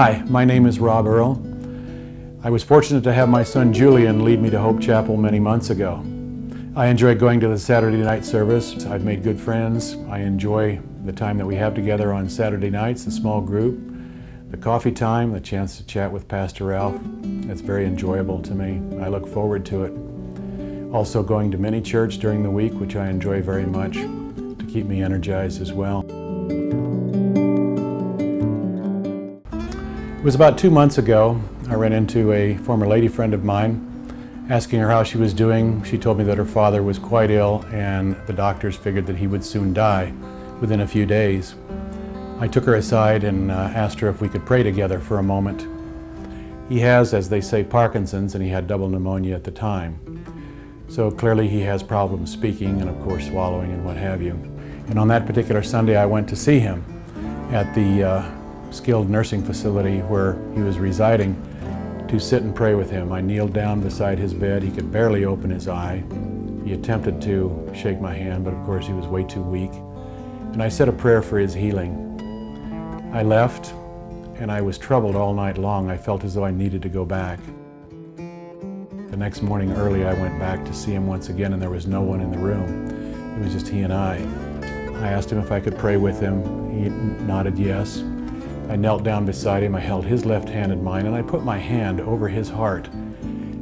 Hi, my name is Rob Earle. I was fortunate to have my son Julian lead me to Hope Chapel many months ago. I enjoy going to the Saturday night service. I've made good friends. I enjoy the time that we have together on Saturday nights, the small group, the coffee time, the chance to chat with Pastor Ralph. It's very enjoyable to me. I look forward to it. Also going to mini church during the week, which I enjoy very much, to keep me energized as well. It was about 2 months ago. I ran into a former lady friend of mine, asking her how she was doing. She told me that her father was quite ill and the doctors figured that he would soon die within a few days. I took her aside and asked her if we could pray together for a moment. He has, as they say, Parkinson's, and he had double pneumonia at the time. So clearly he has problems speaking and of course swallowing and what have you. And on that particular Sunday I went to see him at the skilled nursing facility where he was residing to sit and pray with him. I kneeled down beside his bed. He could barely open his eye. He attempted to shake my hand, but of course he was way too weak. And I said a prayer for his healing. I left and I was troubled all night long. I felt as though I needed to go back. The next morning early I went back to see him once again and there was no one in the room. It was just he and I. I asked him if I could pray with him. He nodded yes. I knelt down beside him, I held his left hand in mine, and I put my hand over his heart,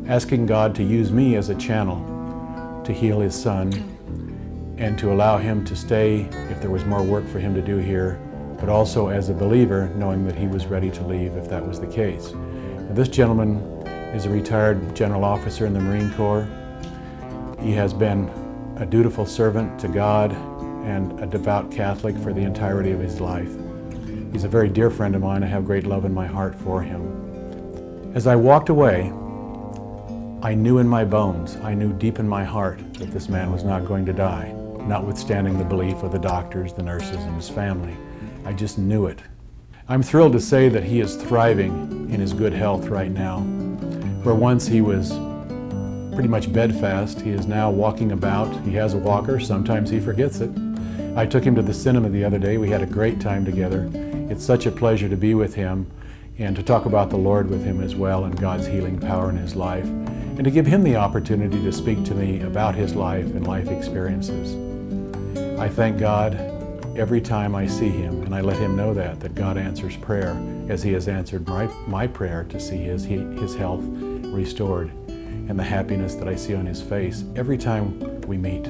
asking God to use me as a channel to heal his son and to allow him to stay if there was more work for him to do here, but also as a believer, knowing that he was ready to leave if that was the case. Now, this gentleman is a retired general officer in the Marine Corps. He has been a dutiful servant to God and a devout Catholic for the entirety of his life. He's a very dear friend of mine. I have great love in my heart for him. As I walked away, I knew in my bones, I knew deep in my heart that this man was not going to die, notwithstanding the belief of the doctors, the nurses, and his family. I just knew it. I'm thrilled to say that he is thriving in his good health right now. Where once he was pretty much bedfast, he is now walking about. He has a walker. Sometimes he forgets it. I took him to the cinema the other day. We had a great time together. It's such a pleasure to be with him and to talk about the Lord with him as well and God's healing power in his life, and to give him the opportunity to speak to me about his life and life experiences. I thank God every time I see him, and I let him know that God answers prayer as he has answered my prayer to see his health restored and the happiness that I see on his face every time we meet.